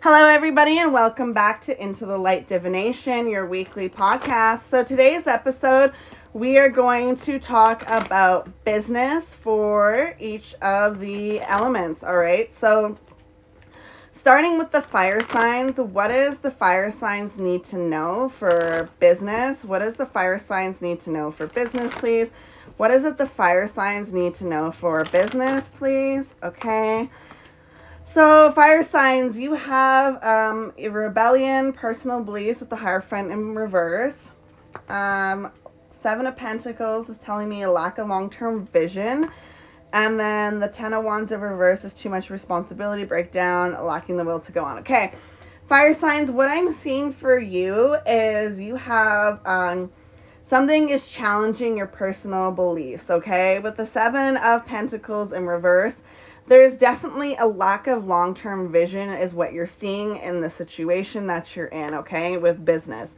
Hello, everybody, and welcome back to Into the Light Divination, your weekly podcast. So, today's episode, we are going to talk about business for each of the elements. All right. So, starting with the fire signs, what does the fire signs need to know for business? What does the fire signs need to know for business, please? What is it the fire signs need to know for business, please? Okay. So, fire signs, you have a rebellion, personal beliefs with the Hierophant in reverse. Seven of Pentacles is telling me a lack of long-term vision. And then the Ten of Wands in reverse is too much responsibility, breakdown, lacking the will to go on. Okay, fire signs, what I'm seeing for you is you have something is challenging your personal beliefs, okay? With the Seven of Pentacles in reverse, there's definitely a lack of long-term vision is what you're seeing in the situation that you're in, okay, with business.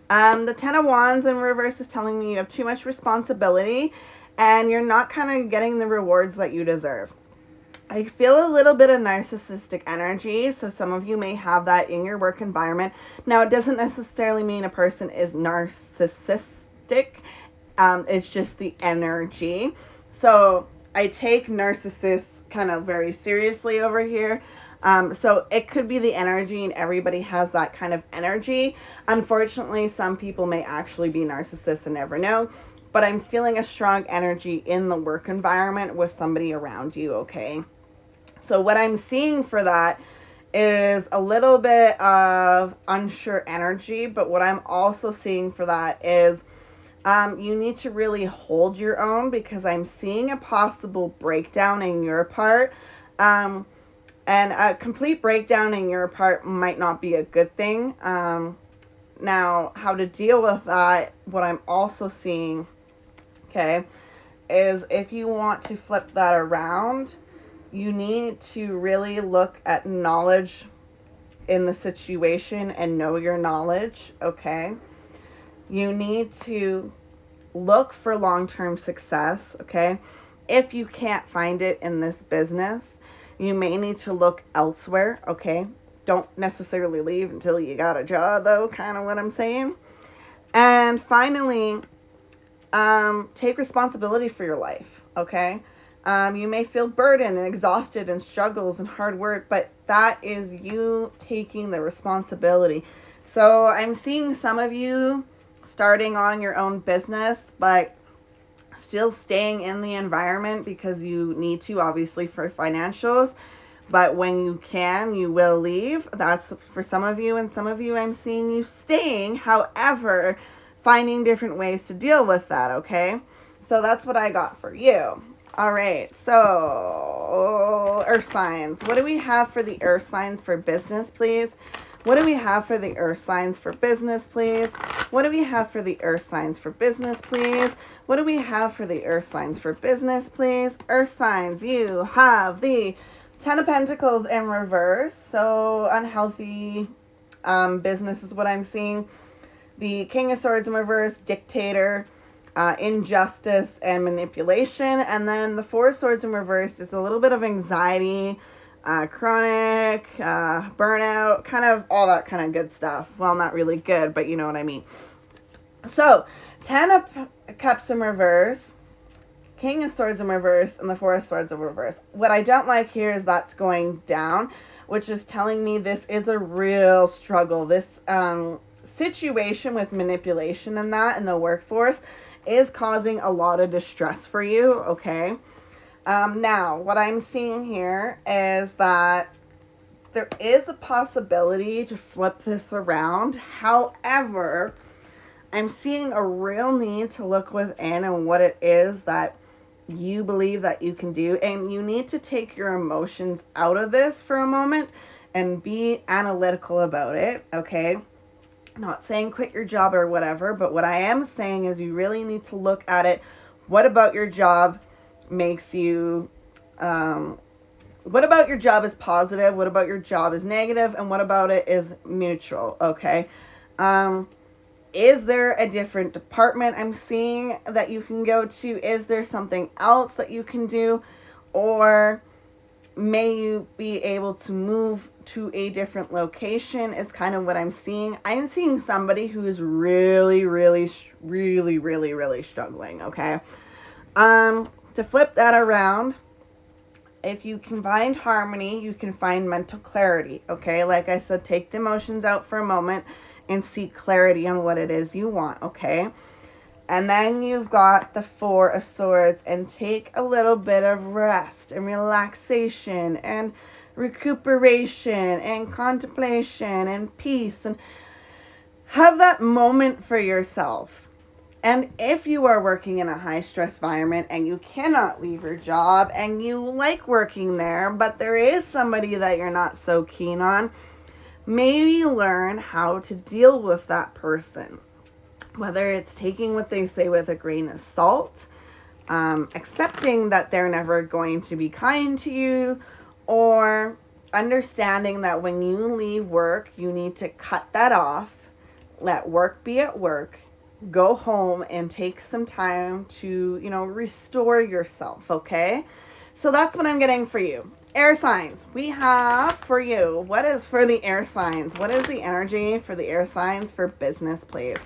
The Ten of Wands in reverse is telling me you have too much responsibility and you're not kind of getting the rewards that you deserve. I feel a little bit of narcissistic energy, so some of you may have that in your work environment. Now, it doesn't necessarily mean a person is narcissistic. It's just the energy. So I take narcissists kind of very seriously over here. So it could be the energy, and everybody has that kind of energy. Unfortunately, some people may actually be narcissists and never know. But I'm feeling a strong energy in the work environment with somebody around you, okay? So what I'm seeing for that is a little bit of unsure energy, but what I'm also seeing for that is you need to really hold your own, because I'm seeing a possible breakdown in your part. And a complete breakdown in your part might not be a good thing. Now, how to deal with that, what I'm also seeing, okay, is if you want to flip that around, you need to really look at knowledge in the situation and know your knowledge, okay? You need to look for long-term success, okay? If you can't find it in this business, you may need to look elsewhere, okay? Don't necessarily leave until you got a job, though, kind of what I'm saying. And finally, take responsibility for your life, okay? You may feel burdened and exhausted and struggles and hard work, but that is you taking the responsibility. So I'm seeing some of you starting on your own business, but still staying in the environment because you need to, obviously, for financials. But when you can, you will leave. That's for some of you, and some of you I'm seeing you staying. However, finding different ways to deal with that, okay? So that's what I got for you. All right, so earth signs. What do we have for the earth signs for business, please? What do we have for the earth signs for business, please? What do we have for the earth signs for business, please? What do we have for the earth signs for business, please? Earth signs, you have the Ten of Pentacles in reverse. So unhealthy business is what I'm seeing. The King of Swords in reverse, dictator, injustice, and manipulation. And then the Four of Swords in reverse is a little bit of anxiety, chronic, burnout, kind of all that kind of good stuff. Well, not really good, but you know what I mean. So, Ten of Cups in reverse, King of Swords in reverse, and the Four of Swords in reverse. What I don't like here is that's going down, which is telling me this is a real struggle. This situation with manipulation and that in the workforce is causing a lot of distress for you, okay? Now, what I'm seeing here is that there is a possibility to flip this around. However, I'm seeing a real need to look within and what it is that you believe that you can do. And you need to take your emotions out of this for a moment and be analytical about it, okay? Not saying quit your job or whatever, but what I am saying is you really need to look at it. What about your job makes you, what about your job is positive? What about your job is negative? And what about it is neutral, okay? Is there a different department I'm seeing that you can go to? Is there something else that you can do? Or may you be able to move to a different location is kind of what I'm seeing. I'm seeing somebody who is really, really, really, really, really struggling, okay? To flip that around, if you can find harmony, you can find mental clarity, okay? Like I said, take the emotions out for a moment and seek clarity on what it is you want, okay? And then you've got the Four of Swords, and take a little bit of rest and relaxation and recuperation and contemplation and peace, and have that moment for yourself. And if you are working in a high stress environment and you cannot leave your job and you like working there, but there is somebody that you're not so keen on, maybe learn how to deal with that person. Whether it's taking what they say with a grain of salt, accepting that they're never going to be kind to you, or understanding that when you leave work, you need to cut that off, let work be at work, go home and take some time to, restore yourself, okay? So that's what I'm getting for you. Air signs, we have for you, what is for the air signs? What is the energy for the air signs for business, please?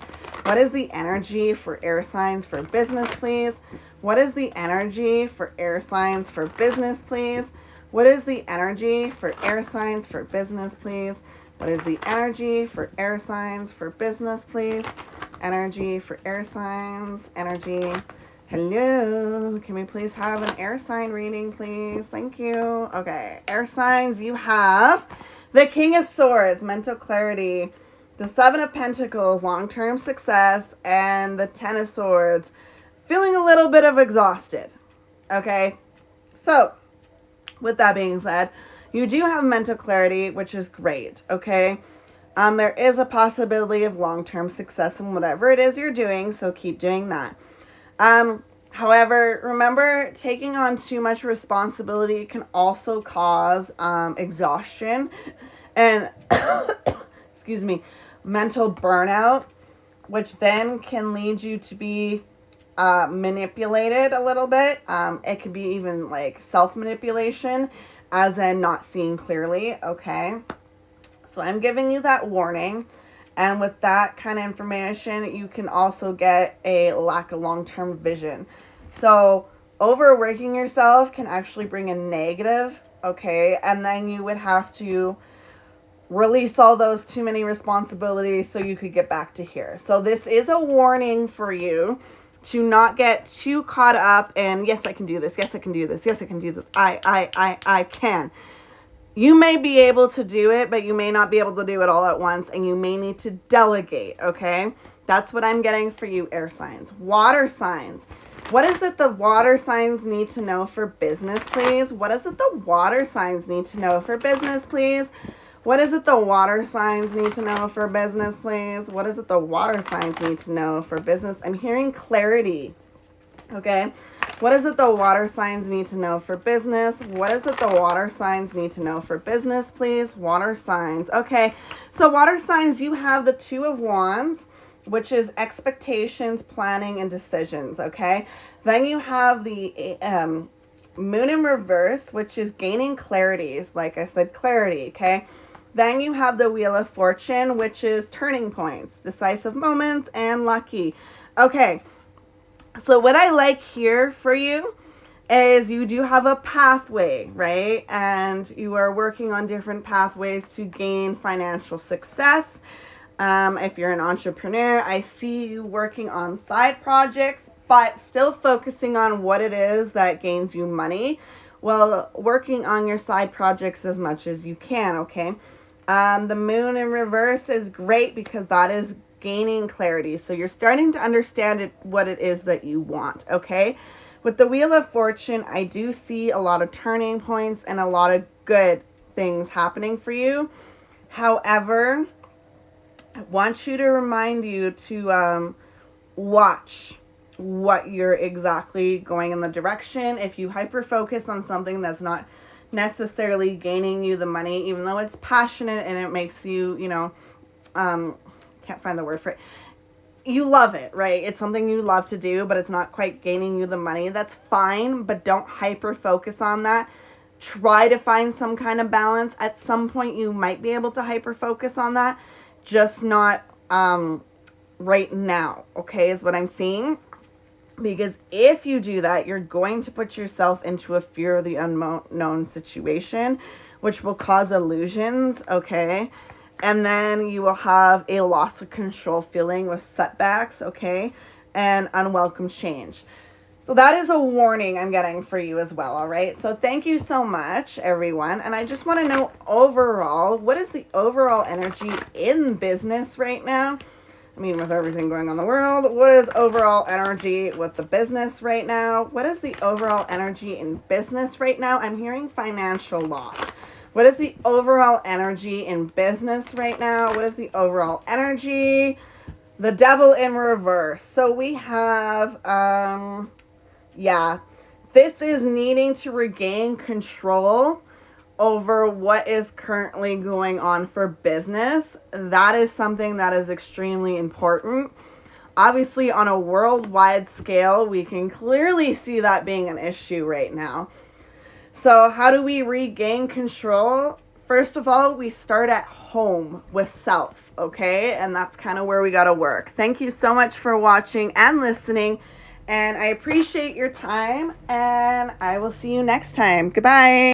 What is the energy for air signs for business, please? What is the energy for air signs for business, please? What is the energy for air signs for business, please? What is the energy for air signs for business, please? Energy for air signs, energy. Hello, can we please have an air sign reading, please? Thank you. Okay, air signs, you have the King of Swords, mental clarity, the Seven of Pentacles, long-term success, and the Ten of Swords, feeling a little bit of exhausted. Okay, so with that being said, you do have mental clarity, which is great. Okay, there is a possibility of long-term success in whatever it is you're doing, so keep doing that. However, remember, taking on too much responsibility can also cause exhaustion and excuse me, mental burnout, which then can lead you to be manipulated a little bit. It could be even like self-manipulation, as in not seeing clearly, okay? So I'm giving you that warning. And with that kind of information, you can also get a lack of long-term vision. So overworking yourself can actually bring a negative, okay? And then you would have to release all those too many responsibilities so you could get back to here. So this is a warning for you to not get too caught up in, yes, I can do this. Yes, I can do this. Yes, I can do this. I can. You may be able to do it, but you may not be able to do it all at once, and you may need to delegate, okay? That's what I'm getting for you, air signs. Water signs. What is it the water signs need to know for business, please? What is it the water signs need to know for business, please? What is it the water signs need to know for business, please? What is it the water signs need to know for business? I'm hearing clarity, okay? What is it the water signs need to know for business? What is it the water signs need to know for business, please? Water signs. Okay, so water signs, you have the Two of Wands, which is expectations, planning, and decisions, okay? Then you have the Moon in reverse, which is gaining clarity. Like I said, clarity, okay? Then you have the Wheel of Fortune, which is turning points, decisive moments, and lucky. Okay, so what I like here for you is you do have a pathway, right? And you are working on different pathways to gain financial success. If you're an entrepreneur, I see you working on side projects, but still focusing on what it is that gains you money. Well, working on your side projects as much as you can, okay? The Moon in reverse is great because that is gaining clarity. So you're starting to understand what it is that you want, okay? With the Wheel of Fortune, I do see a lot of turning points and a lot of good things happening for you. However, I want you to remind you to watch what you're exactly going in the direction. If you hyper focus on something that's not necessarily gaining you the money, even though it's passionate and it makes you, can't find the word for it. You love it, right? It's something you love to do, but it's not quite gaining you the money. That's fine, but don't hyper focus on that. try to find some kind of balance. At some point you might be able to hyper focus on that, just not right now, okay, is what I'm seeing. Because if you do that, you're going to put yourself into a fear of the unknown situation, which will cause illusions, okay? And then you will have a loss of control feeling with setbacks, okay? And unwelcome change. So that is a warning I'm getting for you as well, all right? So thank you so much, everyone. And I just want to know overall, what is the overall energy in business right now? I mean, with everything going on in the world, what is overall energy with the business right now? What is the overall energy in business right now? I'm hearing financial loss. What is the overall energy in business right now? What is the overall energy? The devil in reverse. So we have, this is needing to regain control over what is currently going on for business. That is something that is extremely important. Obviously, on a worldwide scale, we can clearly see that being an issue right now. So how do we regain control? First of all, we start at home with self, okay? And that's kind of where we got to work. Thank you so much for watching and listening. And I appreciate your time. And I will see you next time. Goodbye.